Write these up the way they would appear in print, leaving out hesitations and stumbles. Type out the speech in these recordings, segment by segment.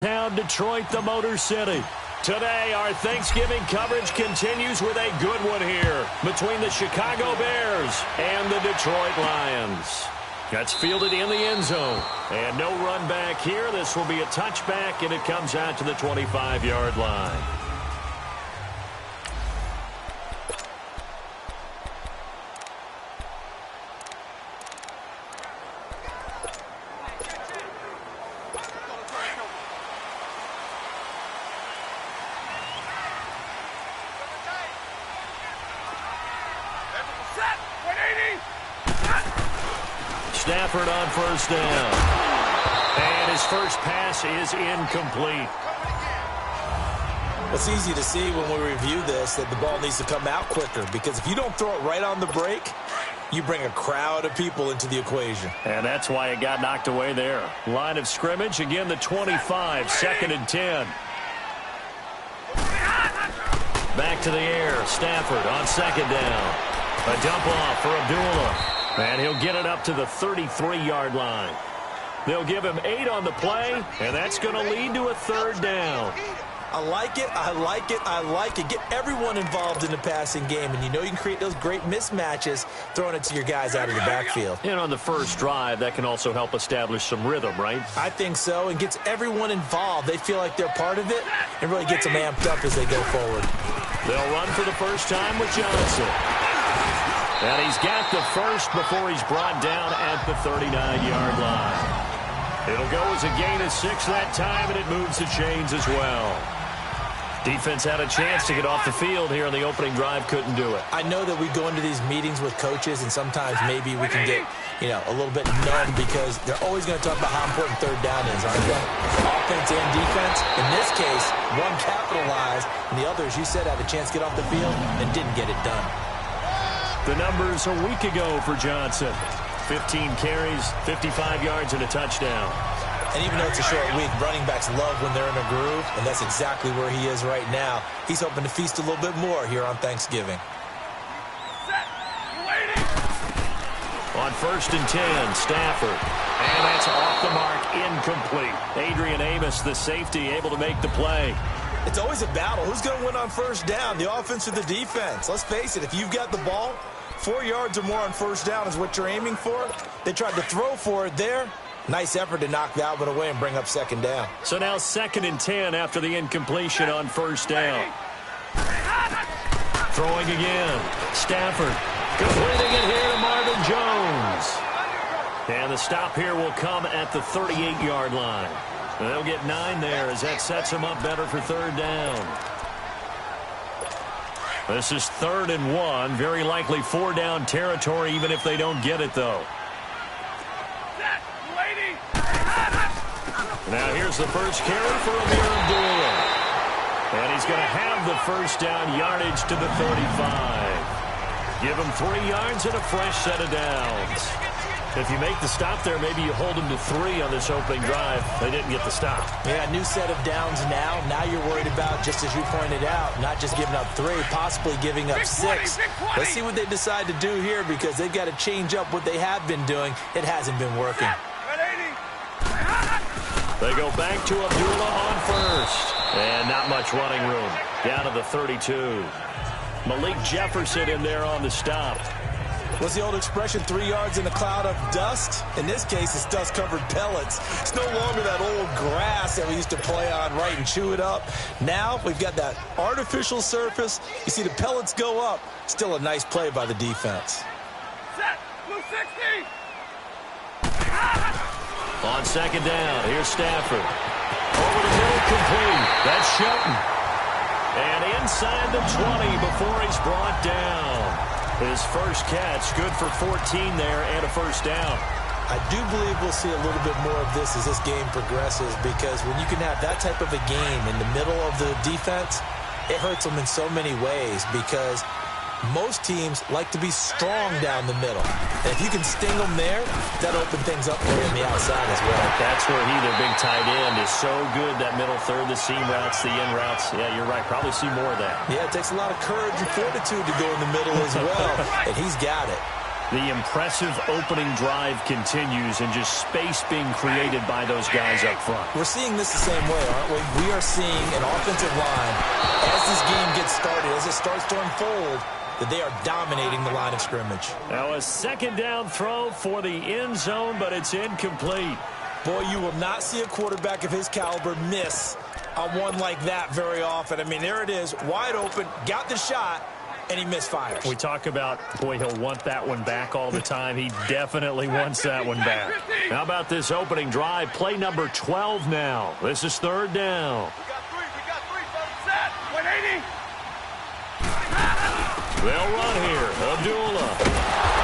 Town Detroit, the Motor City. Today, our Thanksgiving coverage continues with a good one here between the Chicago Bears and the Detroit Lions. That's fielded in the end zone. And no run back here. This will be a touchback, and it comes out to the 25-yard line. Stafford on first down. And his first pass is incomplete. It's easy to see when we review this that the ball needs to come out quicker, because if you don't throw it right on the break, you bring a crowd of people into the equation. And that's why it got knocked away there. Line of scrimmage, again the 25, second and 10. Back to the air, Stafford on second down. A dump off for Abdullah. And he'll get it up to the 33-yard line. They'll give him 8 on the play, and that's going to lead to a third down. I like it, I like it, I like it. Get everyone involved in the passing game, and you know you can create those great mismatches throwing it to your guys out of the backfield. And on the first drive, that can also help establish some rhythm, right? I think so, and gets everyone involved. They feel like they're part of it, and really gets them amped up as they go forward. They'll run for the first time with Johnson. And he's got the first before he's brought down at the 39-yard line. It'll go as a gain of 6 that time, and it moves the chains as well. Defense had a chance to get off the field here in the opening drive, couldn't do it. I know that we go into these meetings with coaches, and sometimes maybe we can get, a little bit numb because they're always going to talk about how important third down is, aren't they? Offense and defense. In this case, one capitalized, and the other, as you said, had a chance to get off the field and didn't get it done. The numbers a week ago for Johnson. 15 carries, 55 yards, and a touchdown. And even though it's a short week, running backs love when they're in a groove, and that's exactly where he is right now. He's hoping to feast a little bit more here on Thanksgiving. On first and 10, Stafford. And that's off the mark, incomplete. Adrian Amos, the safety, able to make the play. It's always a battle. Who's going to win on first down, the offense or the defense? Let's face it, if you've got the ball, 4 yards or more on first down is what you're aiming for. They tried to throw for it there. Nice effort to knock that one away and bring up second down. So now second and 10 after the incompletion on first down. Throwing again. Stafford completing it here to Marvin Jones. And the stop here will come at the 38-yard line. They'll get 9 there as that sets them up better for third down. This is 3rd and 1. Very likely 4-down territory even if they don't get it, though. Now here's the first carry for Amir Abdullah. And he's going to have the first down yardage to the 35. Give him 3 yards and a fresh set of downs. If you make the stop there, maybe you hold them to 3 on this opening drive. They didn't get the stop. Yeah, new set of downs now. Now you're worried about, just as you pointed out, not just giving up 3, possibly giving up 6. Let's see what they decide to do here, because they've got to change up what they have been doing. It hasn't been working. They go back to Abdullah on first. And not much running room. Down to the 32. Malik Jefferson in there on the stop. What's the old expression, 3 yards in a cloud of dust? In this case, it's dust-covered pellets. It's no longer that old grass that we used to play on, right, and chew it up. Now we've got that artificial surface. You see the pellets go up. Still a nice play by the defense. Set. Blue 60. On second down, here's Stafford. Over the middle, complete. That's Shelton. And inside the 20 before he's brought down. His first catch, good for 14 there and a first down. I do believe we'll see a little bit more of this as this game progresses, because when you can have that type of a game in the middle of the defense, it hurts them in so many ways, because most teams like to be strong down the middle. And if you can sting them there, that'll open things up for you on the outside as well. That's where their big tight end, is so good, that middle third, the seam routes, the in routes. Yeah, you're right. Probably see more of that. Yeah, it takes a lot of courage and fortitude to go in the middle as well, and he's got it. The impressive opening drive continues and just space being created by those guys up front. We're seeing this the same way, aren't we? We are seeing an offensive line, as this game gets started, as it starts to unfold, that they are dominating the line of scrimmage. Now a second down throw for the end zone, but it's incomplete. Boy, you will not see a quarterback of his caliber miss on one like that very often. I mean, there it is, wide open, got the shot, and he misfires. We talk about, boy, he'll want that one back all the time. He definitely wants that one back. How about this opening drive? Play number 12 now. This is third down. We got three, folks. Set. 180. They'll run here. Abdullah.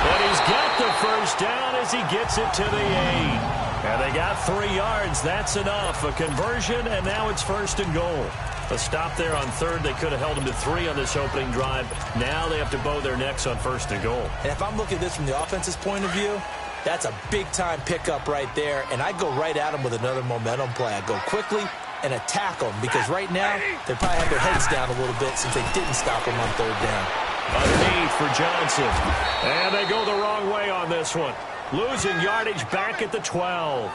And he's got the first down as he gets it to the 8. And they got 3 yards. That's enough. A conversion, and now it's first and goal. A stop there on third. They could have held him to 3 on this opening drive. Now they have to bow their necks on first and goal. And if I'm looking at this from the offense's point of view, that's a big-time pickup right there. And I go right at them with another momentum play. I go quickly and attack them because right now they probably have their heads down a little bit since they didn't stop them on third down. Underneath for Johnson. And they go the wrong way on this one. Losing yardage back at the 12.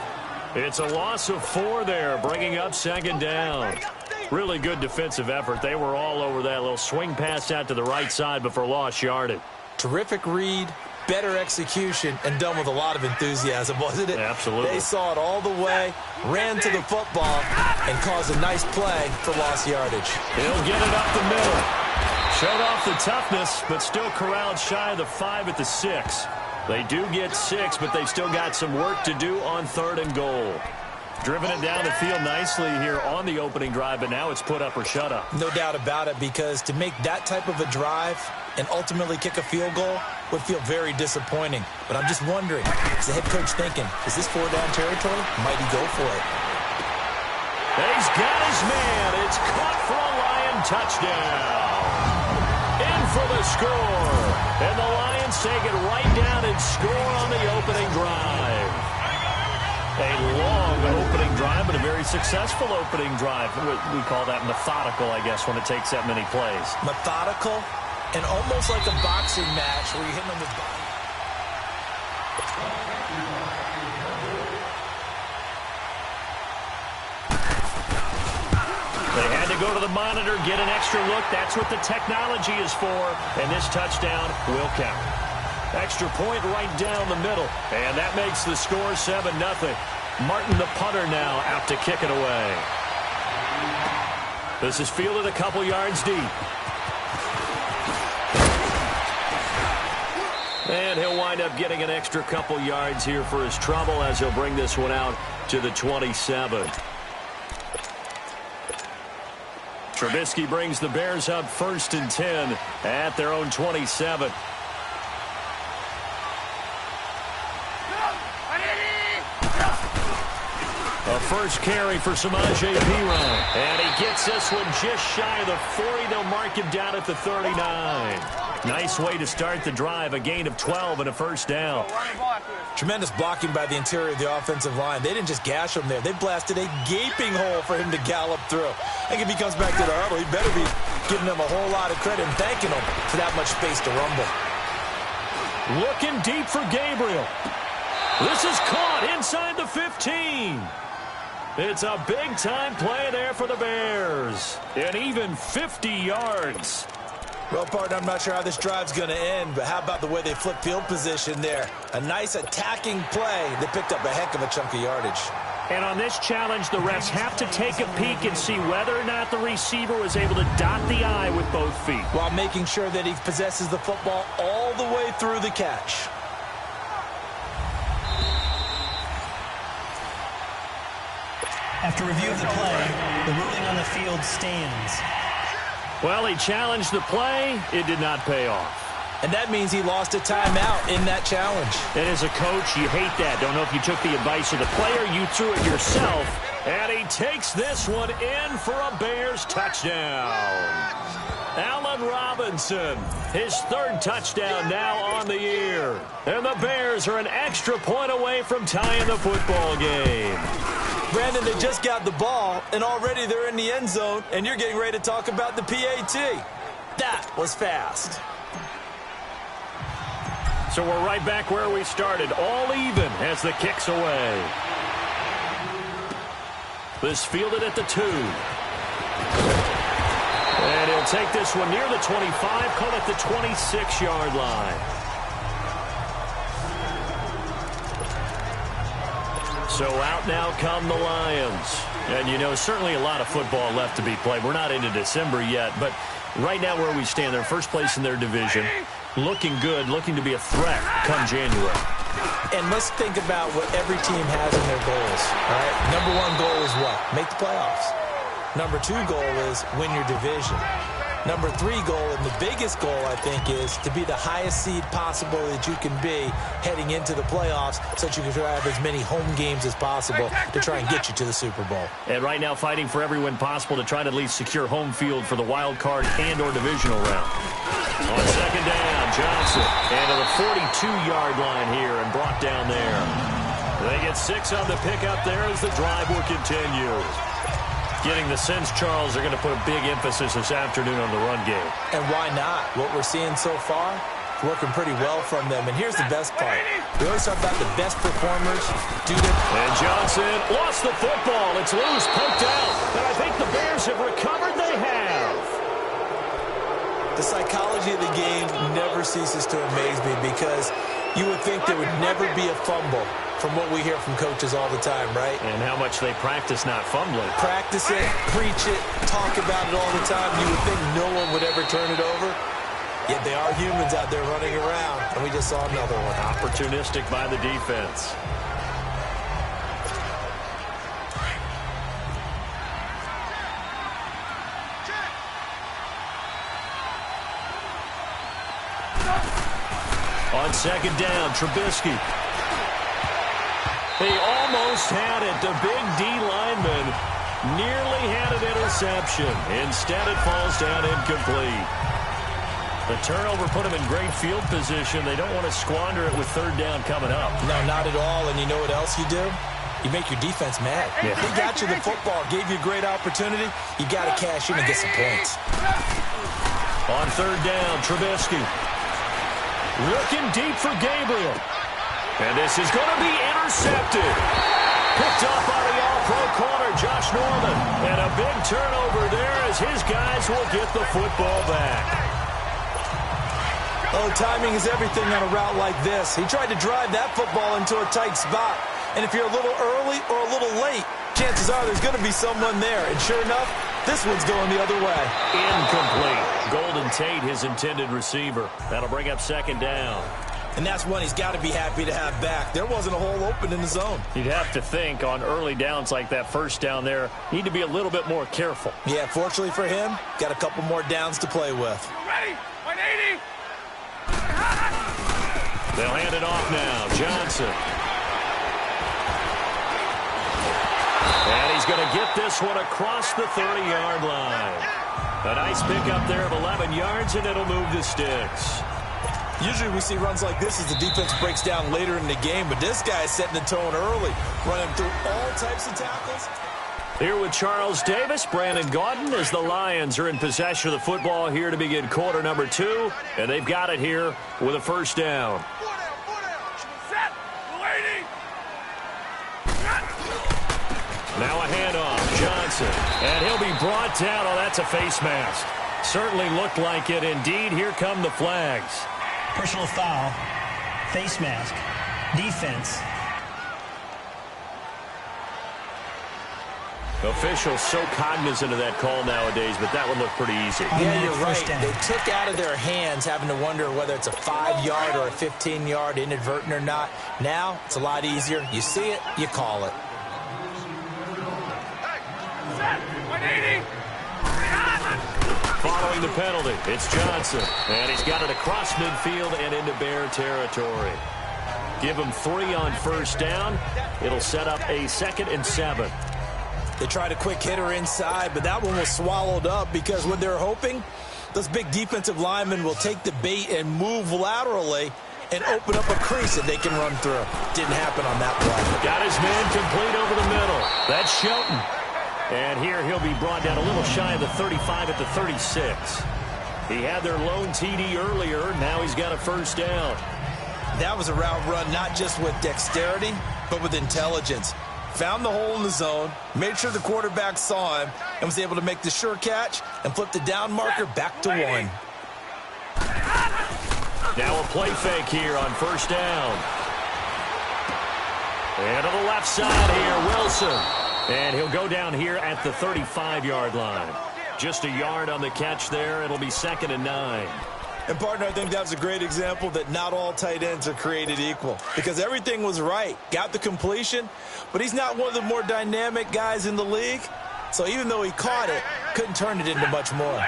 It's a loss of 4 there, bringing up second down. Really good defensive effort. They were all over that little swing pass out to the right side before lost yardage. Terrific read, better execution, and done with a lot of enthusiasm, wasn't it? Absolutely. They saw it all the way, ran to the football, and caused a nice play for lost yardage. He'll get it up the middle. Showed off the toughness, but still corralled shy of the 5 at the 6. They do get 6, but they've still got some work to do on third and goal. Driven it down the field nicely here on the opening drive, but now it's put up or shut up. No doubt about it, because to make that type of a drive and ultimately kick a field goal would feel very disappointing. But I'm just wondering, is the head coach thinking, is this 4-down territory? Might he go for it? He's got his man. It's caught for a Lion touchdown. In for the score. And the Lions take it right down and score on the opening drive. A long opening drive, but a very successful opening drive. We call that methodical, I guess, when it takes that many plays. Methodical and almost like a boxing match where you hit them with body. They had to go to the monitor, get an extra look. That's what the technology is for, and this touchdown will count. Extra point right down the middle, and that makes the score 7-0. Martin, the punter, now out to kick it away. This is fielded a couple yards deep. And he'll wind up getting an extra couple yards here for his trouble as he'll bring this one out to the 27. Trubisky brings the Bears up 1st and 10 at their own 27. A first carry for Samaje Perine. And he gets this one just shy of the 40. They'll mark him down at the 39. Nice way to start the drive. A gain of 12 and a first down. Tremendous blocking by the interior of the offensive line. They didn't just gash him there. They blasted a gaping hole for him to gallop through. I think if he comes back to the huddle, he better be giving them a whole lot of credit and thanking them for that much space to rumble. Looking deep for Gabriel. This is caught inside the 15. It's a big-time play there for the Bears. And even 50 yards. Well, partner, I'm not sure how this drive's going to end, but how about the way they flip field position there? A nice attacking play that picked up a heck of a chunk of yardage. And on this challenge, the refs have to take a peek and see whether or not the receiver was able to dot the I with both feet, while making sure that he possesses the football all the way through the catch. After review of the play, the ruling on the field stands. Well, he challenged the play. It did not pay off. And that means he lost a timeout in that challenge. And as a coach, you hate that. Don't know if you took the advice of the player. You threw it yourself. And he takes this one in for a Bears touchdown. Allen Robinson, his 3rd touchdown now on the year. And the Bears are an extra point away from tying the football game. Brandon, they just got the ball, and already they're in the end zone, and you're getting ready to talk about the PAT. That was fast. So we're right back where we started, all even as the kick's away. This fielded at the 2. And he'll take this one near the 25, call it the 26-yard line. So out now come the Lions. And, you know, certainly a lot of football left to be played. We're not into December yet, but right now where we stand, they're first place in their division. Looking good, looking to be a threat come January. And let's think about what every team has in their goals, all right? Number 1 goal is what? Make the playoffs. Number 2 goal is win your division. Number 3 goal, and the biggest goal, I think, is to be the highest seed possible that you can be heading into the playoffs so that you can have as many home games as possible to try and get you to the Super Bowl. And right now fighting for every win possible to try to at least secure home field for the wild card and or divisional round. On second down, Johnson. And to the 42-yard line here and brought down there. They get 6 on the pickup there as the drive will continue. Getting the sense, Charles, they're going to put a big emphasis this afternoon on the run game. And why not? What we're seeing so far, working pretty well from them. And here's the best part. We always talk about the best performers do it. And Johnson lost the football. It's loose, poked out. And I think the Bears have recovered. They have. The psychology of the game never ceases to amaze me because you would think there would never be a fumble from what we hear from coaches all the time, right? And how much they practice not fumbling. Practice it, preach it, talk about it all the time. You would think no one would ever turn it over. Yet they are humans out there running around, and we just saw another one. Opportunistic by the defense. On second down, Trubisky. He almost had it. The big D lineman nearly had an interception. Instead, it falls down incomplete. The turnover put him in great field position. They don't want to squander it with third down coming up. No, not at all. And you know what else you do? You make your defense mad. Yeah. They got you the football, gave you a great opportunity. You got to cash in and get some points. On third down, Trubisky. Looking deep for Gabriel. And this is going to be intercepted. Picked up by the all-pro corner, Josh Norman. And a big turnover there as his guys will get the football back. Oh, timing is everything on a route like this. He tried to drive that football into a tight spot. And if you're a little early or a little late, chances are there's going to be someone there. And sure enough, this one's going the other way. Incomplete. Golden Tate, his intended receiver. That'll bring up second down. And that's one he's got to be happy to have back. There wasn't a hole open in the zone. You'd have to think on early downs like that first down there, need to be a little bit more careful. Yeah, fortunately for him, got a couple more downs to play with. Ready? 180. They'll hand it off now. Johnson. And he's going to get this one across the 30-yard line. A nice pickup there of 11 yards, and it'll move the sticks. Usually we see runs like this as the defense breaks down later in the game, but this guy is setting the tone early, running through all types of tackles. Here with Charles Davis, Brandon Gaudin, as the Lions are in possession of the football here to begin quarter number 2, and they've got it here with a first down. Set. Waiting. Now a handoff, Johnson, and he'll be brought down. Oh, that's a face mask. Certainly looked like it. Indeed, here come the flags. Personal foul, face mask, defense. Officials so cognizant of that call nowadays, but that one looked pretty easy. Yeah, you're right. They took out of their hands having to wonder whether it's a 5-yard or a 15-yard inadvertent or not. Now, it's a lot easier. You see it, you call it. Set. 180. Following the penalty, it's Johnson. And he's got it across midfield and into Bear territory. Give him 3 on first down. It'll set up a 2nd and 7. They tried a quick hitter inside, but that one was swallowed up because what they're hoping, those big defensive linemen will take the bait and move laterally and open up a crease that they can run through. Didn't happen on that play. Got his man complete over the middle. That's Shelton. And here he'll be brought down a little shy of the 35 at the 36. He had their lone TD earlier. Now he's got a first down. That was a route run not just with dexterity, but with intelligence. Found the hole in the zone, made sure the quarterback saw him, and was able to make the sure catch and flip the down marker back to 1. Now a play fake here on first down. And to the left side here, Wilson. And he'll go down here at the 35-yard line. Just a yard on the catch there. It'll be 2nd and 9. And, partner, I think that was a great example that not all tight ends are created equal, because everything was right. Got the completion, but he's not one of the more dynamic guys in the league. So even though he caught it, couldn't turn it into much more.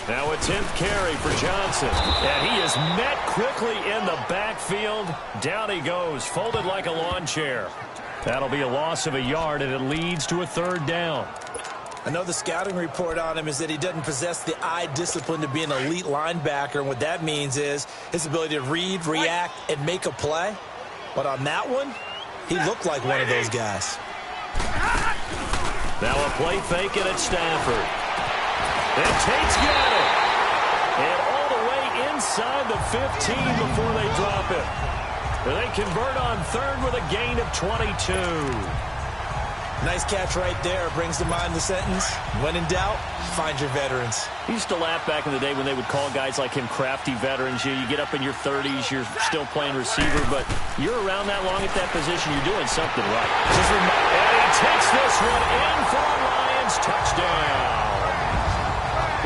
Now a 10th carry for Johnson. And he is met quickly in the backfield. Down he goes, folded like a lawn chair. That'll be a loss of a yard, and it leads to a 3rd down. I know the scouting report on him is that he doesn't possess the eye discipline to be an elite linebacker, and what that means is his ability to read, react, and make a play. But on that one, he looked like one of those guys. Now a play fake, and it's Stafford. And Tate's got it. And all the way inside the 15 before they drop it. They convert on 3rd with a gain of 22. Nice catch right there. Brings to mind the sentence, when in doubt, find your veterans. He used to laugh back in the day when they would call guys like him crafty veterans. You get up in your 30s, you're still playing receiver, but you're around that long at that position, you're doing something right. And he takes this one in for a Lions touchdown.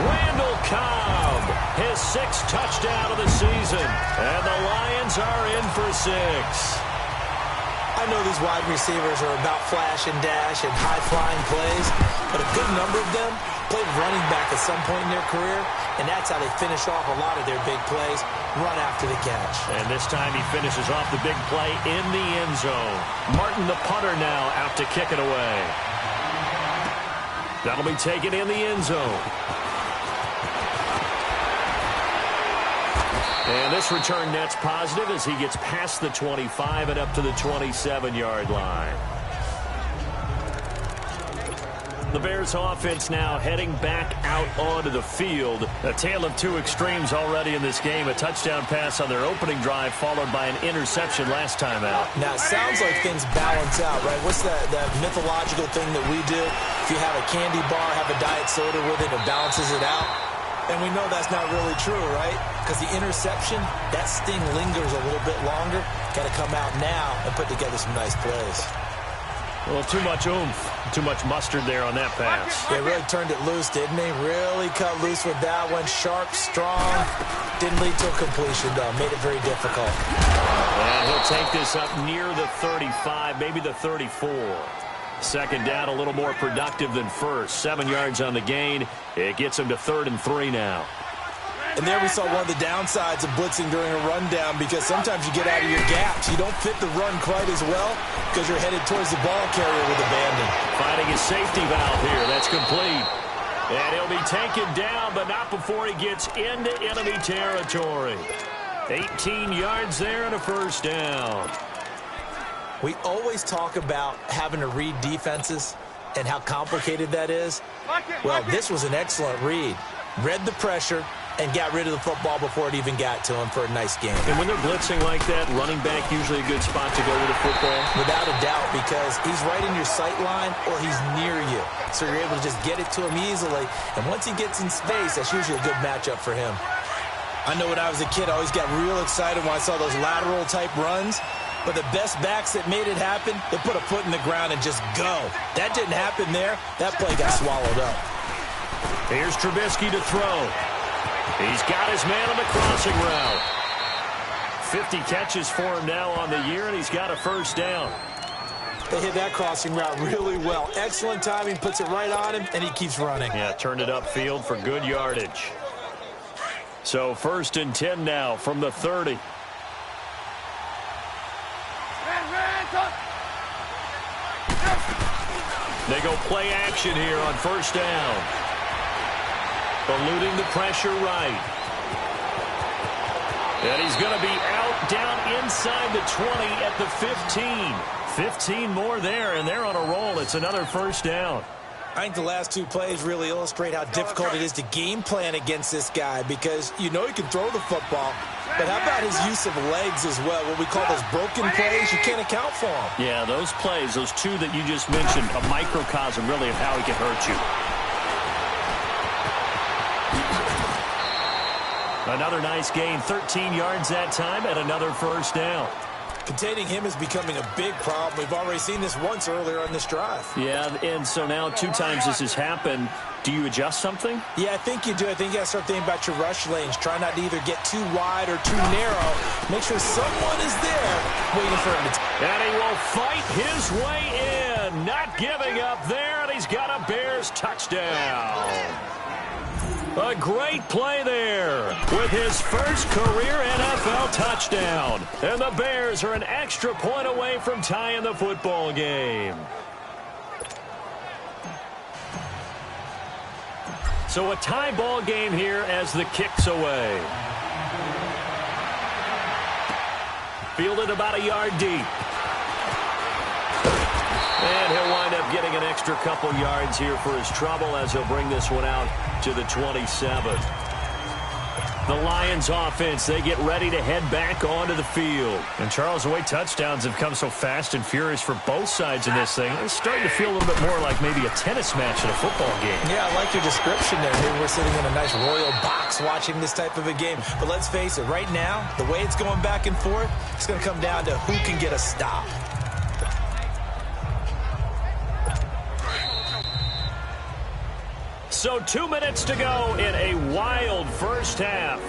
Randall Cobb, his 6th touchdown of the season, and the Lions are in for 6. I know these wide receivers are about flash and dash and high-flying plays, but a good number of them played running back at some point in their career, and that's how they finish off a lot of their big plays, run after the catch. And this time he finishes off the big play in the end zone. Martin, the punter, now out to kick it away. That'll be taken in the end zone. And this return net's positive as he gets past the 25 and up to the 27-yard line. The Bears offense now heading back out onto the field. A tale of two extremes already in this game. A touchdown pass on their opening drive followed by an interception last time out. Now, it sounds like things balance out, right? What's that mythological thing that we do? If you have a candy bar, have a diet soda with it, it balances it out. And we know that's not really true, right? Because the interception, that sting lingers a little bit longer. Got to come out now and put together some nice plays. Well, too much oomph, too much mustard there on that pass. They really turned it loose, didn't they? Really cut loose with that one. Sharp, strong. Didn't lead to a completion, though. Made it very difficult. And he'll take this up near the 35, maybe the 34. Second down, a little more productive than first. 7 yards on the gain. It gets him to 3rd and 3 now. And there we saw one of the downsides of blitzing during a rundown, because sometimes you get out of your gaps. You don't fit the run quite as well because you're headed towards the ball carrier with abandon. Finding his safety valve here. That's complete. And he'll be taken down, but not before he gets into enemy territory. 18 yards there and a first down. We always talk about having to read defenses and how complicated that is. Well, this was an excellent read. Read the pressure and got rid of the football before it even got to him for a nice game. And when they're blitzing like that, running back usually a good spot to go with the football? Without a doubt, because he's right in your sight line or he's near you. So you're able to just get it to him easily. And once he gets in space, that's usually a good matchup for him. I know when I was a kid, I always got real excited when I saw those lateral-type runs. But the best backs that made it happen, they put a foot in the ground and just go. That didn't happen there. That play got swallowed up. Here's Trubisky to throw. He's got his man on the crossing route. 50 catches for him now on the year, and he's got a first down. They hit that crossing route really well. Excellent timing, puts it right on him, and he keeps running. Yeah, turned it upfield for good yardage. So 1st and 10 now from the 30. They go play action here on first down. Eluding the pressure right. And he's going to be out down inside the 20 at the 15. 15 more there, and they're on a roll. It's another first down. I think the last two plays really illustrate how difficult it is to game plan against this guy, because you know he can throw the football, But how about his use of legs as well? What we call those broken plays, you can't account for them. Yeah, those plays, those two that you just mentioned, a microcosm really of how he can hurt you. Another nice gain, 13 yards that time, and another first down. Containing him is becoming a big problem. We've already seen this once earlier on this drive. Yeah, and so now 2 times this has happened. Do you adjust something? Yeah, I think you do. I think you got to start thinking about your rush lanes. Try not to either get too wide or too narrow. Make sure someone is there waiting for him to... And he will fight his way in. Not giving up there, and he's got a Bears touchdown. A great play there with his first career NFL touchdown. And the Bears are an extra point away from tying the football game. So a tie ball game here as the kick's away. Fielded about a yard deep. And he'll wind up getting an extra couple yards here for his trouble as he'll bring this one out to the 27. The Lions offense, they get ready to head back onto the field. And Charles, the way touchdowns have come so fast and furious for both sides in this thing, it's starting to feel a little bit more like maybe a tennis match in a football game. Yeah, I like your description there. Maybe we're sitting in a nice royal box watching this type of a game. But let's face it, right now, the way it's going back and forth, it's going to come down to who can get a stop. So 2 minutes to go in a wild first half.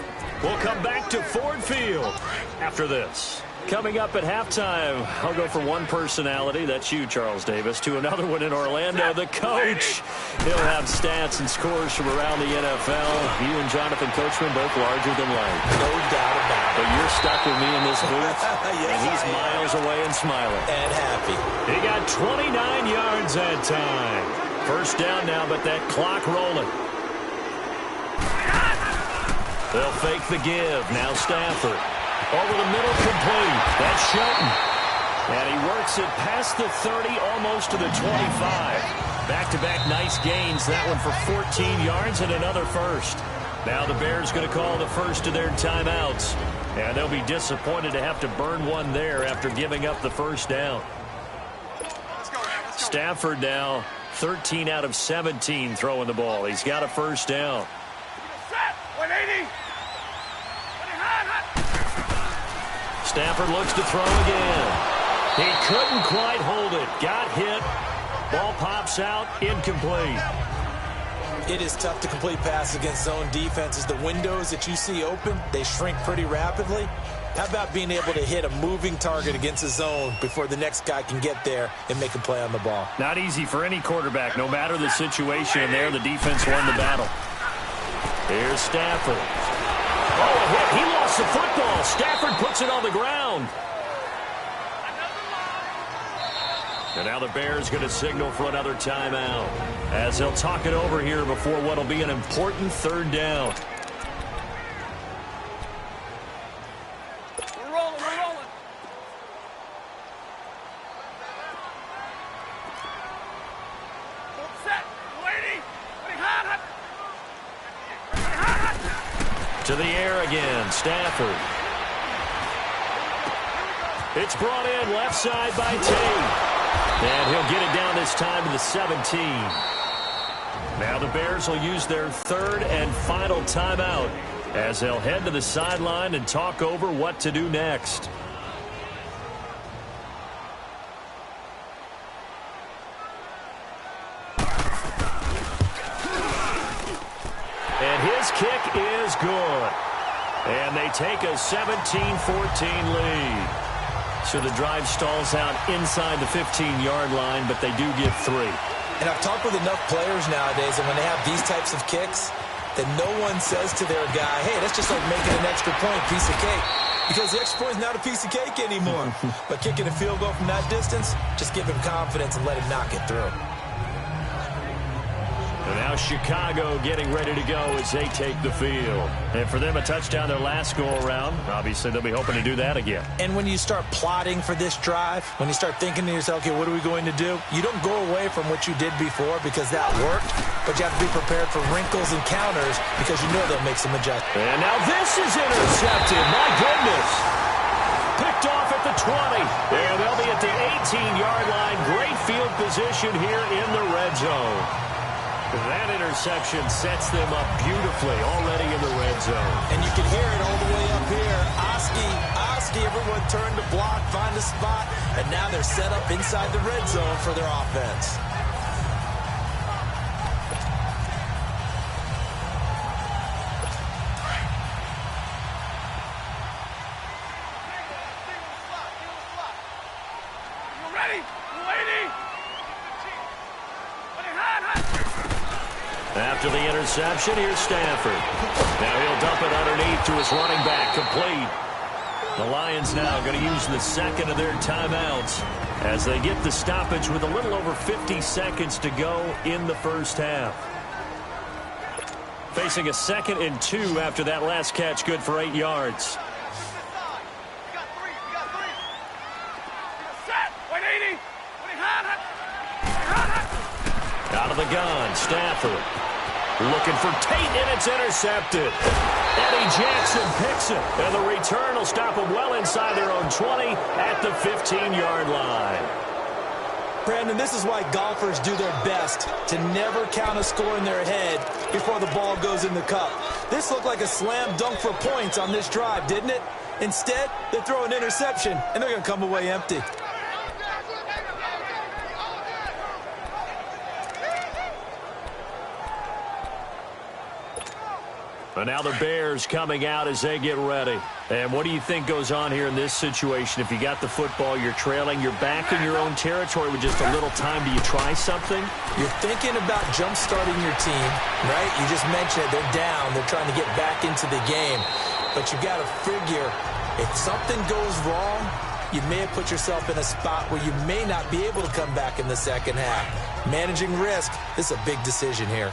We'll come back to Ford Field after this. Coming up at halftime, I'll go from one personality, that's you, Charles Davis, to another one in Orlando, the coach. He'll have stats and scores from around the NFL. You and Jonathan Coachman both larger than life. No doubt about it. But you're stuck with me in this booth, Yes, and he's miles away and smiling. And happy. He got 29 yards that time. First down now, but that clock rolling. They'll fake the give. Now Stafford. Over the middle, complete. That's Shelton. And he works it past the 30, almost to the 25. Back-to-back nice gains. That one for 14 yards and another first. Now the Bears going to call the first of their timeouts. And they'll be disappointed to have to burn one there after giving up the first down. Stafford now 13 out of 17 throwing the ball. He's got a first down. Set. 180. Stafford looks to throw again. He couldn't quite hold it. Got hit. Ball pops out. Incomplete. It is tough to complete passes against zone defenses. The windows that you see open, they shrink pretty rapidly. How about being able to hit a moving target against a zone before the next guy can get there and make a play on the ball? Not easy for any quarterback. No matter the situation there, the defense won the battle. Here's Stafford. Oh, a hit. He lost the football. Stafford puts it on the ground. And now the Bears going to signal for another timeout as they'll talk it over here before what will be an important third down. We're rolling. Set. 180. To the air again, Stafford. It's brought in left side by Tate. And he'll get it down this time to the 17. Now the Bears will use their third and final timeout as they'll head to the sideline and talk over what to do next. And his kick is good. And they take a 17-14 lead. So the drive stalls out inside the 15-yard line, but they do get 3. And I've talked with enough players nowadays, and when they have these types of kicks, that no one says to their guy, hey, that's just like making an extra point, piece of cake. Because the extra point is not a piece of cake anymore. But kicking a field goal from that distance, just give him confidence and let him knock it through. And now Chicago getting ready to go as they take the field. And for them, a touchdown their last go-around. Obviously, they'll be hoping to do that again. And when you start plotting for this drive, when you start thinking to yourself, okay, what are we going to do? You don't go away from what you did before because that worked, but you have to be prepared for wrinkles and counters because you know they'll make some adjustments. And now this is intercepted. My goodness. Picked off at the 20. And they'll be at the 18-yard line. Great field position here in the red zone. That interception sets them up beautifully already in the red zone. And you can hear it all the way up here. Oski, everyone turned to block, find a spot, and now they're set up inside the red zone for their offense. After the interception, here's Stanford. Now he'll dump it underneath to his running back, complete. The Lions now going to use the second of their timeouts as they get the stoppage with a little over 50 seconds to go in the first half. Facing a 2nd and 2 after that last catch, good for 8 yards. Out of the gun, Stafford. Looking for Tate, and it's intercepted. Eddie Jackson picks it, and the return will stop them well inside their own 20 at the 15-yard line. Brandon, this is why golfers do their best to never count a score in their head before the ball goes in the cup. This looked like a slam dunk for points on this drive, didn't it? Instead, they throw an interception, and they're going to come away empty. And now the Bears coming out as they get ready. And what do you think goes on here in this situation? If you got the football, you're trailing, you're back in your own territory with just a little time. Do you try something? You're thinking about jump-starting your team, right? You just mentioned it. They're down. They're trying to get back into the game. But you got to figure, if something goes wrong, you may have put yourself in a spot where you may not be able to come back in the second half. Managing risk, this is a big decision here.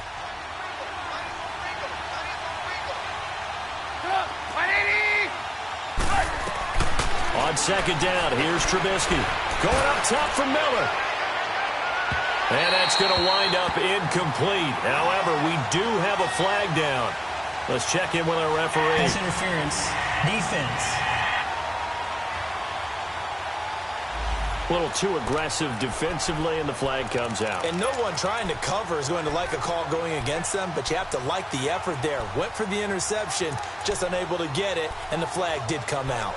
On second down, here's Trubisky. Going up top for Miller. And that's going to wind up incomplete. However, we do have a flag down. Let's check in with our referee. Pass interference. Defense. A little too aggressive defensively, and the flag comes out. And no one trying to cover is going to like a call going against them, but you have to like the effort there. Went for the interception, just unable to get it, and the flag did come out.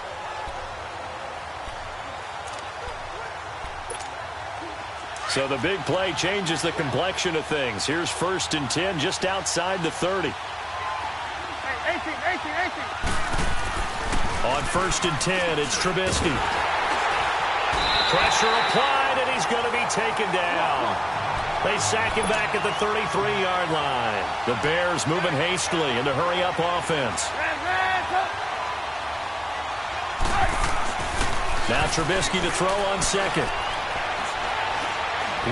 So the big play changes the complexion of things. Here's 1st and 10 just outside the 30. 18. On 1st and 10, it's Trubisky. Pressure applied, and he's going to be taken down. They sack him back at the 33-yard line. The Bears moving hastily in the hurry-up offense. Now Trubisky to throw on second.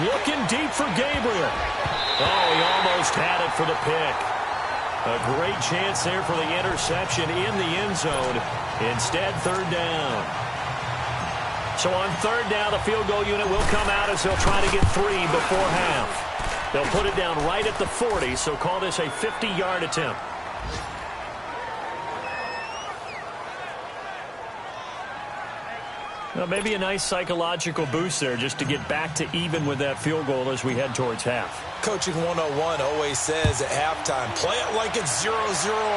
Looking deep for Gabriel. Oh, he almost had it for the pick. A great chance there for the interception in the end zone. Instead, 3rd down. So on 3rd down, the field goal unit will come out as they'll try to get 3 before half. They'll put it down right at the 40, so call this a 50-yard attempt. Well, maybe a nice psychological boost there just to get back to even with that field goal as we head towards half. Coaching 101 always says at halftime, play it like it's 0-0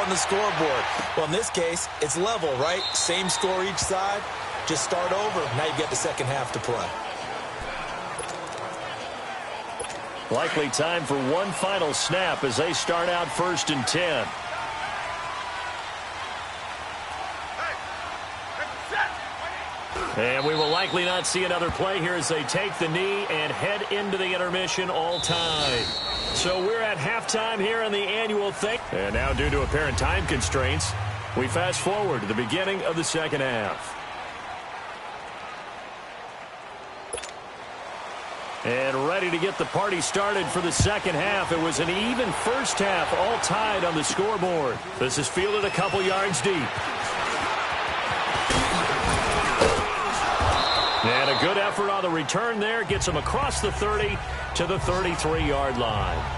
on the scoreboard. Well, in this case, it's level, right? Same score each side. Just start over. Now you've got the second half to play. Likely time for one final snap as they start out 1st and 10. And we will likely not see another play here as they take the knee and head into the intermission all time. So we're at halftime here in the annual thing. And now due to apparent time constraints, we fast forward to the beginning of the second half. And ready to get the party started for the second half. It was an even first half, all tied on the scoreboard. This is fielded a couple yards deep. And a good effort on the return there. Gets him across the 30 to the 33-yard line.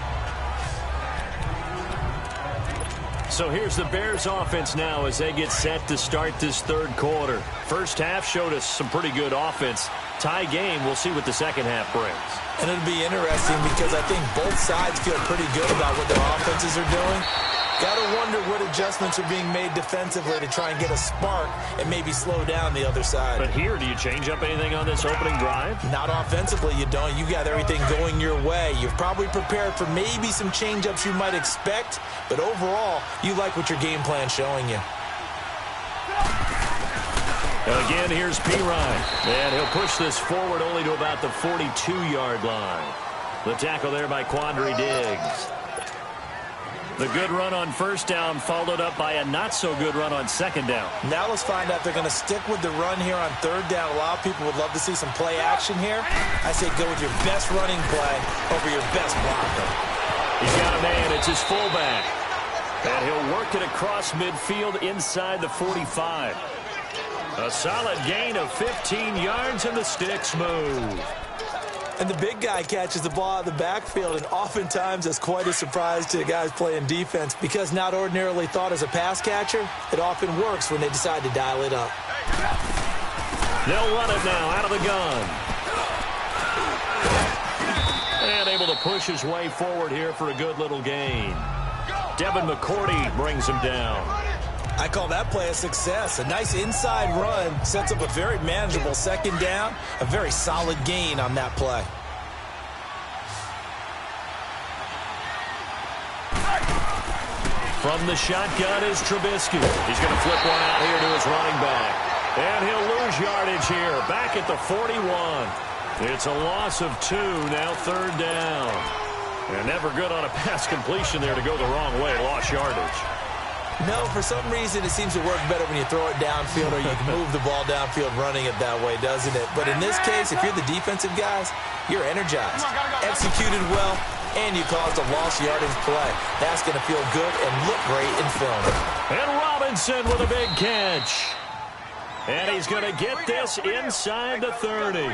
So here's the Bears offense now as they get set to start this third quarter. First half showed us some pretty good offense. Tie game, we'll see what the second half brings. And it'll be interesting because I think both sides feel pretty good about what their offenses are doing. Got to wonder what adjustments are being made defensively to try and get a spark and maybe slow down the other side. But here, do you change up anything on this opening drive? Not offensively, you don't. You got everything going your way. You've probably prepared for maybe some change-ups you might expect, but overall, you like what your game plan's showing you. Again, here's P-Ryan. And he'll push this forward only to about the 42-yard line. The tackle there by Quandre Diggs. The good run on first down followed up by a not-so-good run on second down. Now let's find out if they're going to stick with the run here on third down. A lot of people would love to see some play action here. I say go with your best running play over your best blocker. He's got a man. It's his fullback. And he'll work it across midfield inside the 45. A solid gain of 15 yards, and the sticks move. And the big guy catches the ball out of the backfield, and oftentimes that's quite a surprise to the guys playing defense because not ordinarily thought as a pass catcher, it often works when they decide to dial it up. They'll run it now out of the gun. And able to push his way forward here for a good little gain. Devin McCourty brings him down. I call that play a success. A nice inside run sets up a very manageable second down. A very solid gain on that play. From the shotgun is Trubisky. He's going to flip one out here to his running back. And he'll lose yardage here. Back at the 41. It's a loss of 2. Now third down. And never good on a pass completion there to go the wrong way. Lost yardage. No, for some reason, it seems to work better when you throw it downfield or you can move the ball downfield running it that way, doesn't it? But in this case, if you're the defensive guys, you're energized, executed well, and you caused a lost yardage play. That's going to feel good and look great in film. And Robinson with a big catch. And he's going to get this inside the 30.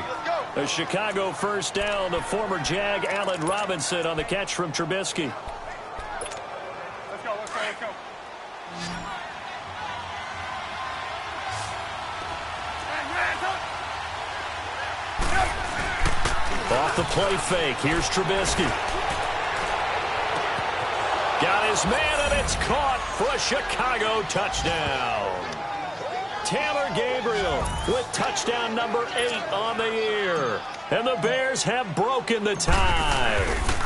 A Chicago first down to former Jag Allen Robinson on the catch from Trubisky. Let's go, let's go, let's go. Off the play fake. Here's Trubisky. Got his man, and it's caught for a Chicago touchdown. Taylor Gabriel with touchdown number 8 on the year. And the Bears have broken the tie.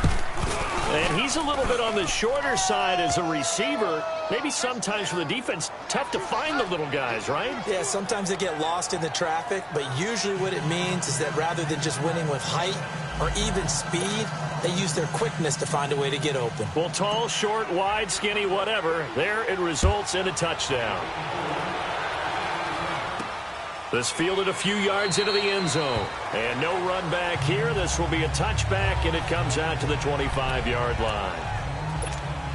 And he's a little bit on the shorter side as a receiver. Maybe sometimes for the defense, tough to find the little guys, right? Yeah, sometimes they get lost in the traffic, but usually what it means is that rather than just winning with height or even speed, they use their quickness to find a way to get open. Well, tall, short, wide, skinny, whatever, there it results in a touchdown. This fielded a few yards into the end zone. And no run back here. This will be a touchback, and it comes out to the 25-yard line.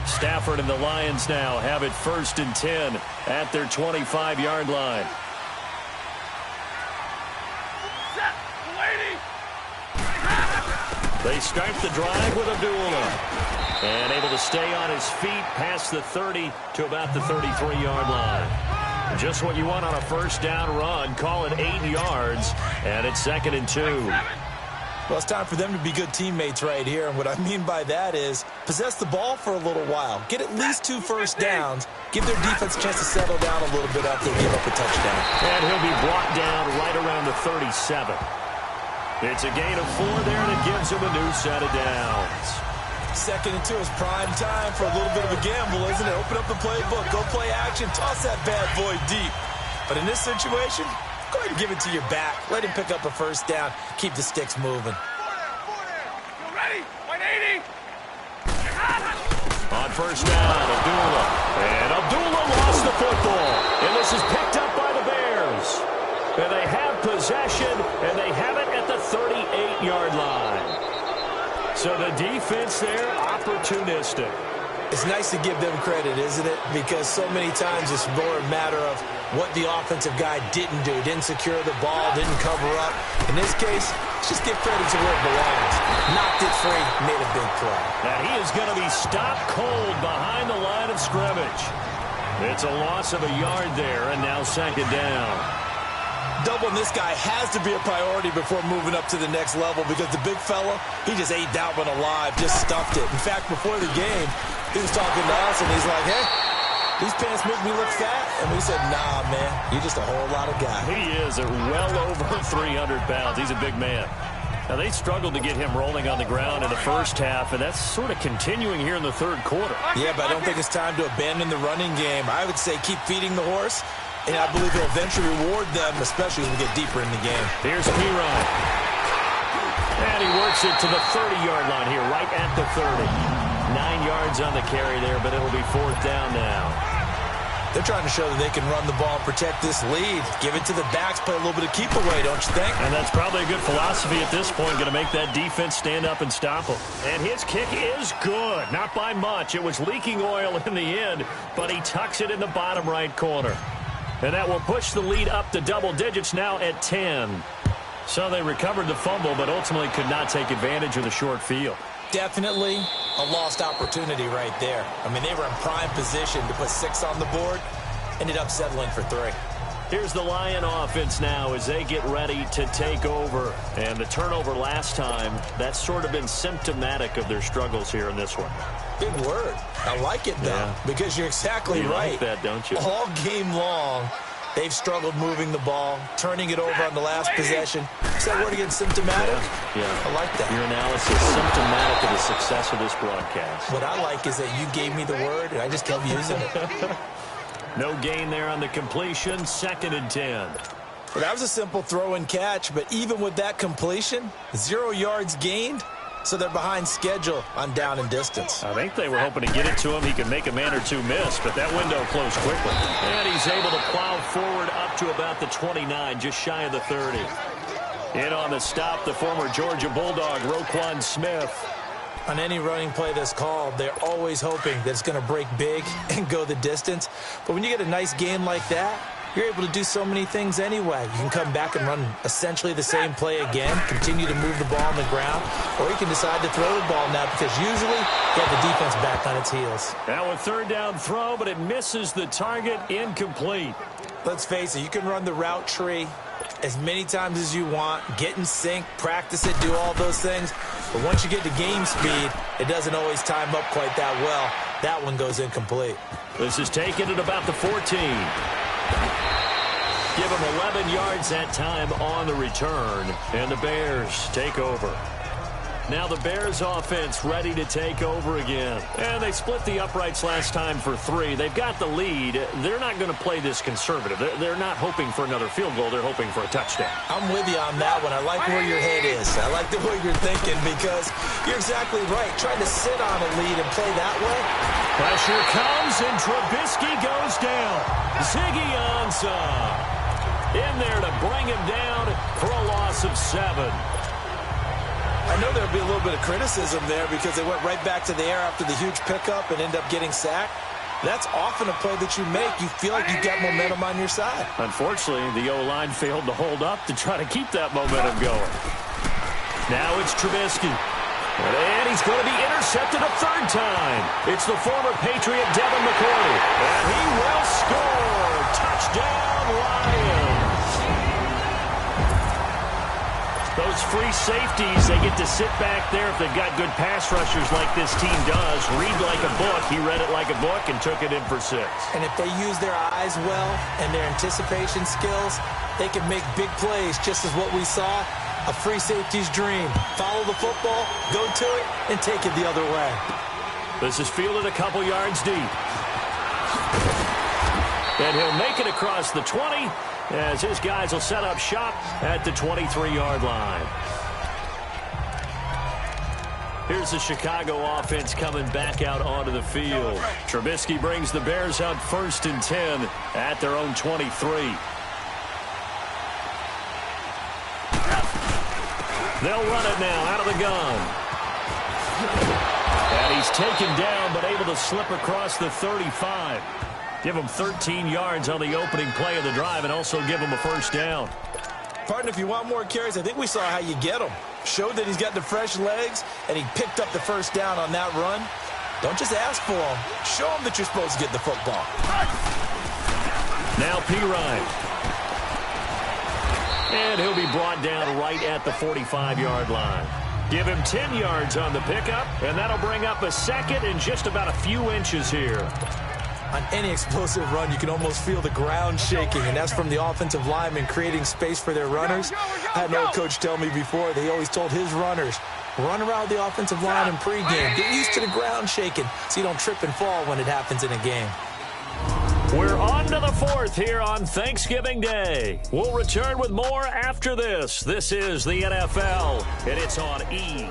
Stafford and the Lions now have it 1st and 10 at their 25-yard line. They start the drive with Abdullah. And able to stay on his feet past the 30 to about the 33-yard line. Just what you want on a first down run. Call it 8 yards, and it's 2nd and 2. Well, it's time for them to be good teammates right here, and what I mean by that is possess the ball for a little while. Get at least 2 first downs. Give their defense a chance to settle down a little bit after they give up a touchdown. And he'll be brought down right around the 37. It's a gain of 4 there, and it gives him a new set of downs. 2nd and 2 is prime time for a little bit of a gamble, isn't it? Open up the playbook, go play action, toss that bad boy deep. But in this situation, go ahead and give it to your back. Let him pick up a first down. Keep the sticks moving. You ready? 180. On first down, Abdullah. And Abdullah lost the football. And this is picked up by the Bears. And they have possession, and they have it at the 38-yard line. So the defense there, opportunistic. It's nice to give them credit, isn't it? Because so many times it's more a matter of what the offensive guy didn't do. Didn't secure the ball, didn't cover up. In this case, just give credit to where it belongs. Knocked it free, made a big play. And he is going to be stopped cold behind the line of scrimmage. It's a loss of a yard there, and now second down. Doubling this guy has to be a priority before moving up to the next level because the big fella, he just ate that one alive, just stuffed it. In fact, before the game, he was talking to us, and he's like, hey, these pants make me look fat. And we said, nah, man, you're just a whole lot of guy. He is at well over 300 pounds. He's a big man. Now, they struggled to get him rolling on the ground in the first half, and that's sort of continuing here in the third quarter. Yeah, but I don't think it's time to abandon the running game. I would say keep feeding the horse, and I believe he'll eventually reward them, especially as we get deeper in the game. Here's P-Ryan. And he works it to the 30-yard line here, right at the 30. 9 yards on the carry there, but it'll be fourth down now. They're trying to show that they can run the ball and protect this lead. Give it to the backs, play a little bit of keep away, don't you think? And that's probably a good philosophy at this point, going to make that defense stand up and stop him. And his kick is good, not by much. It was leaking oil in the end, but he tucks it in the bottom right corner. And that will push the lead up to double digits now at 10. So they recovered the fumble, but ultimately could not take advantage of the short field. Definitely a lost opportunity right there. I mean, they were in prime position to put 6 on the board. Ended up settling for 3. Here's the Lion offense now as they get ready to take over. And the turnover last time, that's sort of been symptomatic of their struggles here in this one. Big word. I like it, though, because you're exactly right. You like that, don't you? All game long, they've struggled moving the ball, turning it over on the last possession. Is that word again, symptomatic? Yeah. I like that. Your analysis, symptomatic of the success of this broadcast. What I like is that you gave me the word, and I just kept using it. No gain there on the completion, 2nd and 10. Well, that was a simple throw and catch, but even with that completion, 0 yards gained, so they're behind schedule on down and distance. I think they were hoping to get it to him. He could make a man or two miss, but that window closed quickly. And he's able to plow forward up to about the 29, just shy of the 30. In on the stop, the former Georgia Bulldog, Roquan Smith. On any running play that's called, they're always hoping that it's going to break big and go the distance. But when you get a nice gain like that, you're able to do so many things anyway. You can come back and run essentially the same play again, continue to move the ball on the ground, or you can decide to throw the ball now because usually you have the defense back on its heels. Now a third down throw, but it misses the target, incomplete. Let's face it, you can run the route tree as many times as you want, get in sync, practice it, do all those things. But once you get to game speed, it doesn't always time up quite that well. That one goes incomplete. This is taken at about the 14. Give him 11 yards that time on the return, and the Bears take over. Now the Bears offense ready to take over again. And they split the uprights last time for 3. They've got the lead. They're not going to play this conservative. They're not hoping for another field goal. They're hoping for a touchdown. I'm with you on that one. I like where your head is. I like the way you're thinking because you're exactly right. Trying to sit on a lead and play that way. Pressure comes, and Trubisky goes down. Ziggy Ansah in there to bring him down for a loss of 7. I know there'll be a little bit of criticism there because they went right back to the air after the huge pickup and end up getting sacked. That's often a play that you make. You feel like you've got momentum on your side. Unfortunately, the O-line failed to hold up to try to keep that momentum going. Now it's Trubisky. And he's going to be intercepted a 3rd time. It's the former Patriot Devin McCourty. And he will score. Touchdown, Lions. Those free safeties, they get to sit back there if they've got good pass rushers like this team does. Read like a book. He read it like a book and took it in for 6. And if they use their eyes well and their anticipation skills, they can make big plays, just as what we saw. A free safety's dream. Follow the football, go to it, and take it the other way. This is fielded a couple yards deep. And he'll make it across the 20 as his guys will set up shop at the 23-yard line. Here's the Chicago offense coming back out onto the field. Trubisky brings the Bears out 1st and 10 at their own 23. They'll run it now out of the gun. He's taken down, but able to slip across the 35. Give him 13 yards on the opening play of the drive and also give him a first down. Partner, if you want more carries, I think we saw how you get them. Showed that he's got the fresh legs, and he picked up the first down on that run. Don't just ask for them. Show them that you're supposed to get the football. Now Pirine. And he'll be brought down right at the 45-yard line. Give him 10 yards on the pickup, and that'll bring up a second and just about a few inches here. On any explosive run, you can almost feel the ground shaking, and that's from the offensive linemen creating space for their runners. I had an old coach tell me before, they always told his runners, run around the offensive line in pregame. Get used to the ground shaking so you don't trip and fall when it happens in a game. We're on to the fourth here on Thanksgiving Day. We'll return with more after this. This is the NFL, and it's on E.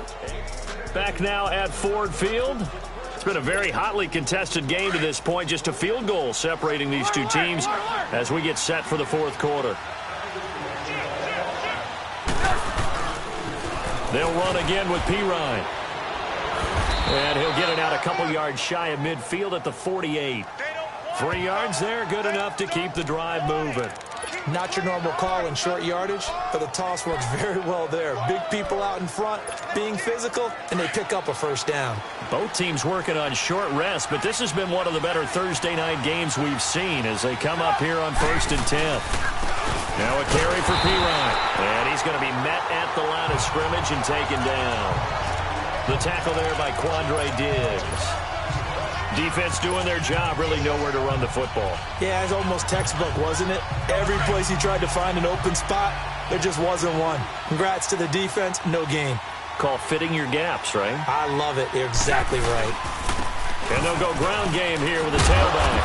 Back now at Ford Field. It's been a very hotly contested game to this point. Just a field goal separating these two teams as we get set for the fourth quarter. They'll run again with Pirine. And he'll get it out a couple yards shy of midfield at the 48. 3 yards there, good enough to keep the drive moving. Not your normal call in short yardage, but the toss works very well there. Big people out in front, being physical, and they pick up a first down. Both teams working on short rest, but this has been one of the better Thursday night games we've seen as they come up here on 1st and 10. Now a carry for Pirine, and he's going to be met at the line of scrimmage and taken down. The tackle there by Quandre Diggs. Defense doing their job, really nowhere to run the football. Yeah, it's almost textbook, wasn't it? Every place he tried to find an open spot, there just wasn't one. Congrats to the defense, no gain. Call fitting your gaps, right? I love it. You're exactly right. And they'll go ground game here with a tailback.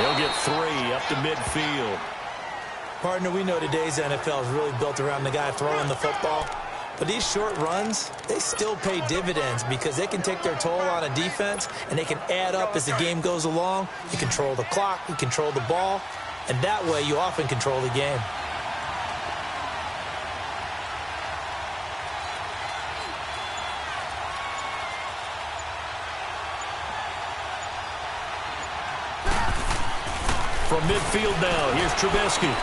He'll get 3 up to midfield. Partner, we know today's NFL is really built around the guy throwing the football. But these short runs, they still pay dividends because they can take their toll on a defense and they can add up as the game goes along. You control the clock, you control the ball, and that way you often control the game. From midfield now, here's Trubisky.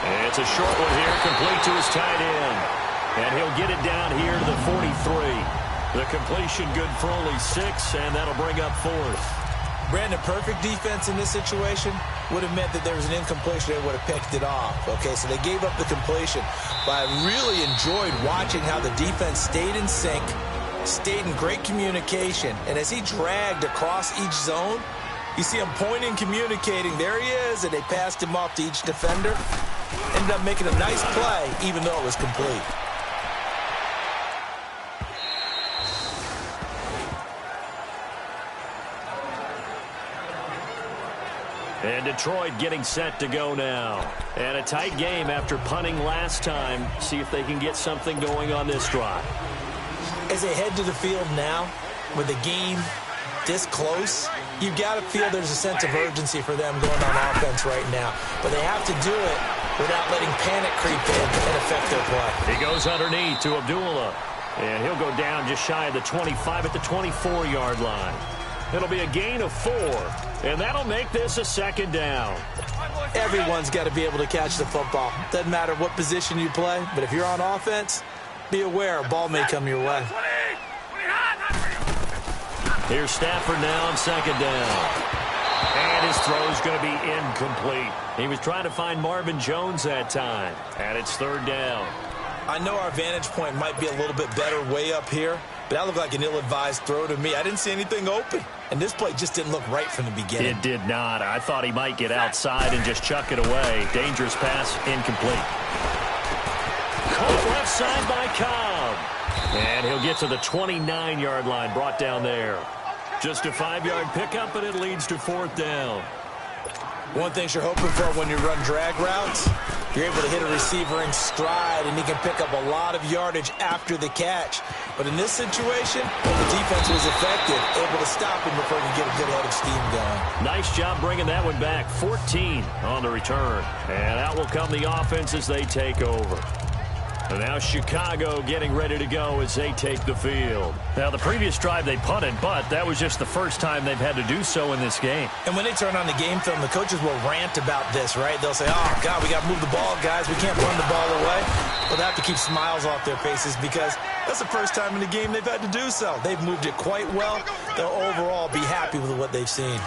And it's a short one here, complete to his tight end. And he'll get it down here to the 43. The completion good for only 6, and that'll bring up 4th. Brandon, perfect defense in this situation would have meant that there was an incompletion. They would have picked it off. Okay, so they gave up the completion. But I really enjoyed watching how the defense stayed in sync, stayed in great communication. And as he dragged across each zone, you see him pointing, communicating. There he is, and they passed him off to each defender. Ended up making a nice play, even though it was complete. And Detroit getting set to go now. And a tight game after punting last time. See if they can get something going on this drive. As they head to the field now, with the game this close, you've got to feel there's a sense of urgency for them going on offense right now. But they have to do it without letting panic creep in and affect their play. He goes underneath to Abdullah. And he'll go down just shy of the 25 at the 24-yard line. It'll be a gain of 4, and that'll make this a second down. Everyone's got to be able to catch the football. Doesn't matter what position you play, but if you're on offense, be aware a ball may come your way. Here's Stafford now on second down. And his throw's going to be incomplete. He was trying to find Marvin Jones that time, and it's 3rd down. I know our vantage point might be a little bit better way up here, but that looked like an ill-advised throw to me. I didn't see anything open, and this play just didn't look right from the beginning. It did not. I thought he might get outside and just chuck it away. Dangerous pass, incomplete. Caught left side by Cobb. And he'll get to the 29-yard line, brought down there. Just a 5-yard pickup, and it leads to 4th down. One thing you're hoping for when you run drag routes, you're able to hit a receiver in stride, and he can pick up a lot of yardage after the catch. But in this situation, the defense was effective, able to stop him before he could get a good head of steam going. Nice job bringing that one back. 14 on the return. And out will come the offense as they take over. And now Chicago getting ready to go as they take the field. Now, the previous drive they punted, but that was just the first time they've had to do so in this game. And when they turn on the game film, the coaches will rant about this, right? They'll say, oh, God, we got to move the ball, guys. We can't run the ball away. Well, they have to keep smiles off their faces because that's the first time in the game they've had to do so. They've moved it quite well. They'll overall be happy with what they've seen.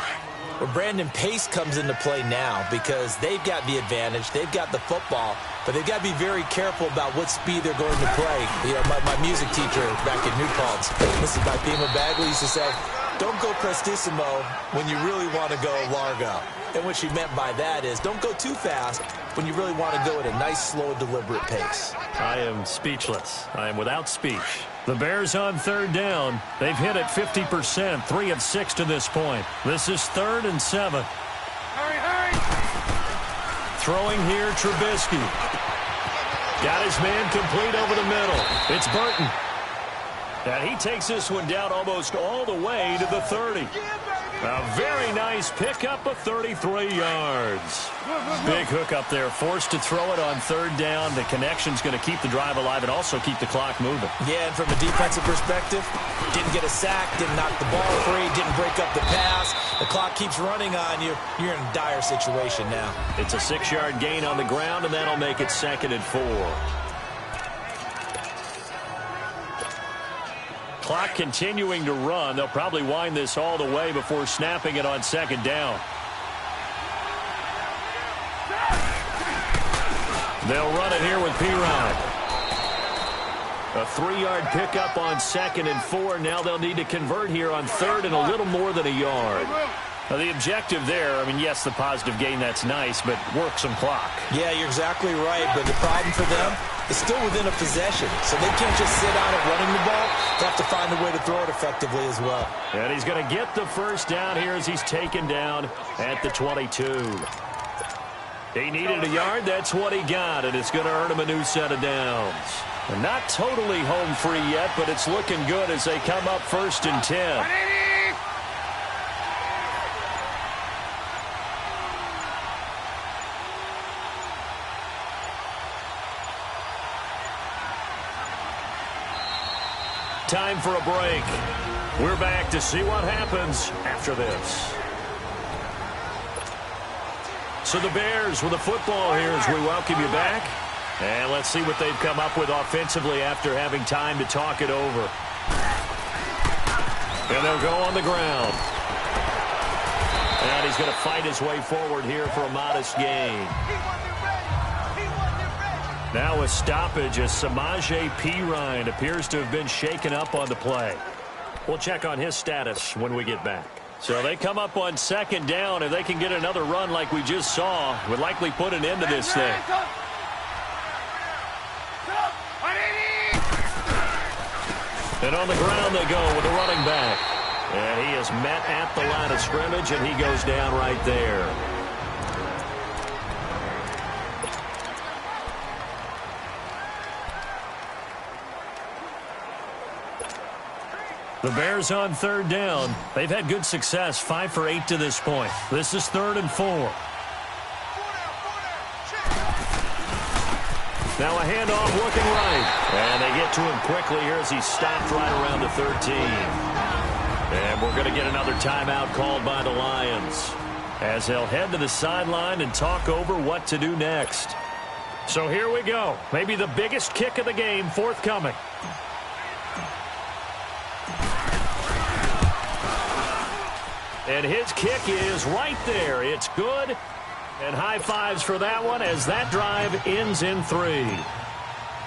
But Brandon, pace comes into play now because they've got the advantage. They've got the football, but they've got to be very careful about what speed they're going to play. You know, my music teacher back in New Paltz, this is by Pima Bagley, used to say, don't go prestissimo when you really want to go largo. And what she meant by that is don't go too fast when you really want to go at a nice, slow, deliberate pace. I am speechless. I am without speech. The Bears on third down. They've hit it 50%, 3 of 6 to this point. This is 3rd and 7. Hurry, hurry! Throwing here, Trubisky. Got his man complete over the middle. It's Burton. And he takes this one down almost all the way to the 30. A very nice pickup of 33 yards. Big hook up there, forced to throw it on third down. The connection's going to keep the drive alive and also keep the clock moving. Yeah, and from a defensive perspective, didn't get a sack, didn't knock the ball free, didn't break up the pass. The clock keeps running on you. You're in a dire situation now. It's a 6-yard gain on the ground, and that'll make it 2nd and 4. Clock continuing to run. They'll probably wind this all the way before snapping it on 2nd down. They'll run it here with Pirine. A 3-yard pickup on 2nd and 4. Now they'll need to convert here on 3rd and a little more than a yard. Now the objective there, I mean, yes, the positive gain, that's nice, but work some clock. Yeah, you're exactly right, but the problem for them is still within a possession, so they can't just sit on it running the ball. They have to find a way to throw it effectively as well. And he's going to get the first down here as he's taken down at the 22. He needed a yard. That's what he got, and it's going to earn him a new set of downs. And not totally home free yet, but it's looking good as they come up 1st and 10. Time for a break. We're back to see what happens after this. So the Bears with the football here as we welcome you back. And let's see what they've come up with offensively after having time to talk it over. And they'll go on the ground. And he's going to fight his way forward here for a modest gain. Now a stoppage as Samaje Perine appears to have been shaken up on the play. We'll check on his status when we get back. So they come up on 2nd down. If they can get another run like we just saw, would likely put an end to this thing. And on the ground they go with a running back. And he is met at the line of scrimmage, and he goes down right there. The Bears on 3rd down. They've had good success, 5 for 8 to this point. This is 3rd and 4. Now a handoff looking right. And they get to him quickly here as he's stopped right around the 13. And we're going to get another timeout called by the Lions as they'll head to the sideline and talk over what to do next. So here we go. Maybe the biggest kick of the game forthcoming. And his kick is right there. It's good. And high fives for that one as that drive ends in 3.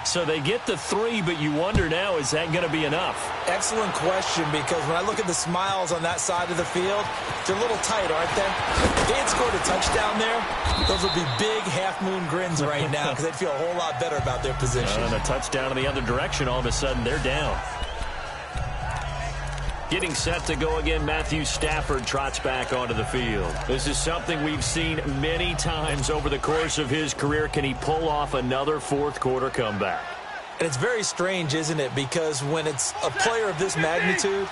So they get the 3, but you wonder now, is that going to be enough? Excellent question, because when I look at the smiles on that side of the field, they're a little tight, aren't they? If they had scored a touchdown there, those would be big half-moon grins right now because they'd feel a whole lot better about their position. And a touchdown in the other direction, all of a sudden they're down. Getting set to go again, Matthew Stafford trots back onto the field. This is something we've seen many times over the course of his career. Can he pull off another fourth-quarter comeback? And it's very strange, isn't it? Because when it's a player of this magnitude,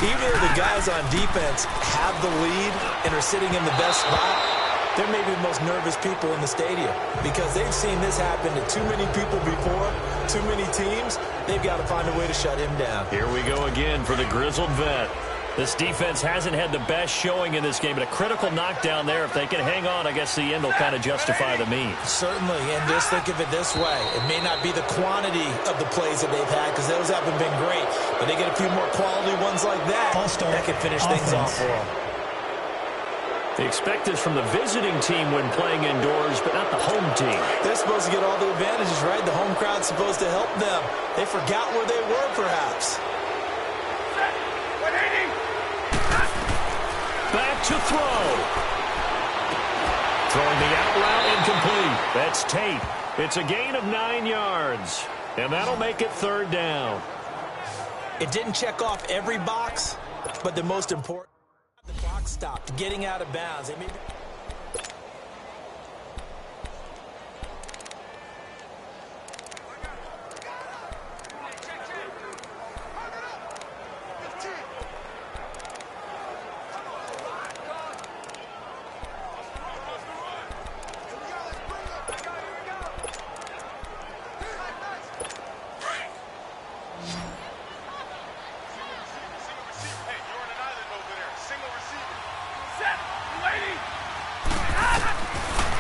even though the guys on defense have the lead and are sitting in the best spot, they're maybe the most nervous people in the stadium because they've seen this happen to too many people before, too many teams. They've got to find a way to shut him down. Here we go again for the grizzled vet. This defense hasn't had the best showing in this game, but a critical knockdown there. If they can hang on, I guess the end will kind of justify the means. Certainly, and just think of it this way. It may not be the quantity of the plays that they've had because those haven't been great, but they get a few more quality ones like that that can finish things off for them. They expect this from the visiting team when playing indoors, but not the home team. They're supposed to get all the advantages, right? The home crowd's supposed to help them. They forgot where they were, perhaps. Back to throw. Throwing the out route incomplete. That's Tate. It's a gain of 9 yards, and that'll make it 3rd down. It didn't check off every box, but the most important, the clock stopped, getting out of bounds.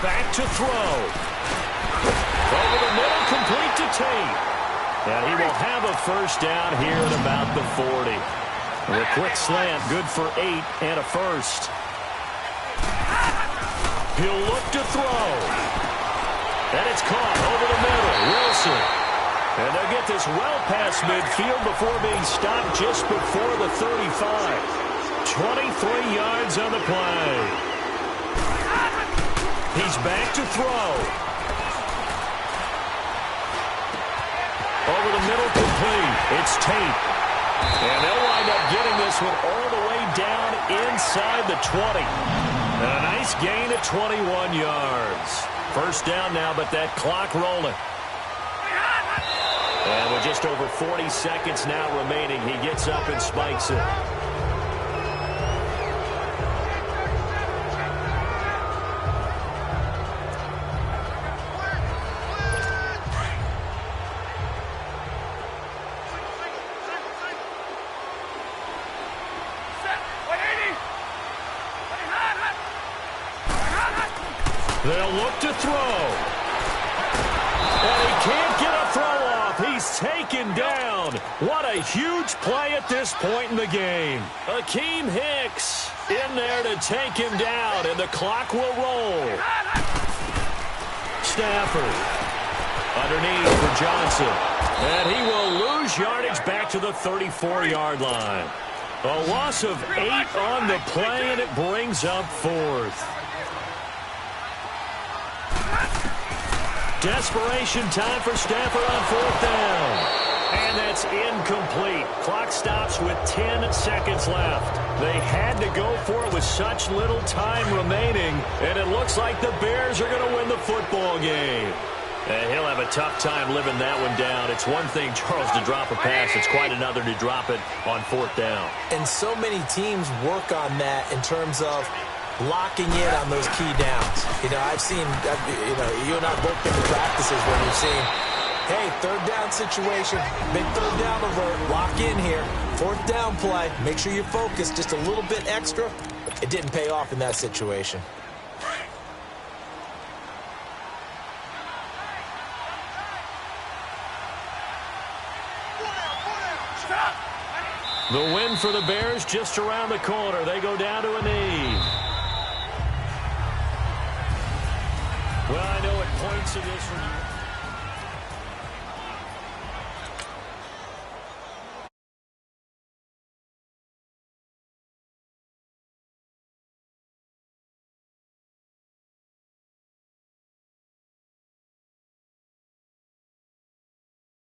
Back to throw. Over the middle, complete to Tate. And he will have a 1st down here at about the 40. With a quick slant, good for 8 and a 1st. He'll look to throw. And it's caught over the middle. Wilson. And they'll get this well past midfield before being stopped just before the 35. 23 yards on the play. He's back to throw. Over the middle, complete. It's Tate. And they'll wind up getting this one all the way down inside the 20. And a nice gain of 21 yards. 1st down now, but that clock rolling. And with just over 40 seconds now remaining, he gets up and spikes it. They'll look to throw. And he can't get a throw off. He's taken down. What a huge play at this point in the game. Akeem Hicks in there to take him down, and the clock will roll. Stafford underneath for Johnson. And he will lose yardage back to the 34-yard line. A loss of 8 on the play, and it brings up 4th. Desperation time for Stafford on 4th down. And that's incomplete. Clock stops with 10 seconds left. They had to go for it with such little time remaining, and it looks like the Bears are going to win the football game. And he'll have a tough time living that one down. It's one thing, Charles, to drop a pass. It's quite another to drop it on 4th down. And so many teams work on that in terms of locking in on those key downs. You know, I've seen, you and I both been to practices where we've seen, hey, 3rd down situation, big 3rd down alert, lock in here, 4th down play, make sure you're focused just a little bit extra. It didn't pay off in that situation. The win for the Bears just around the corner. They go down to a knee. Well, I know at points in this one.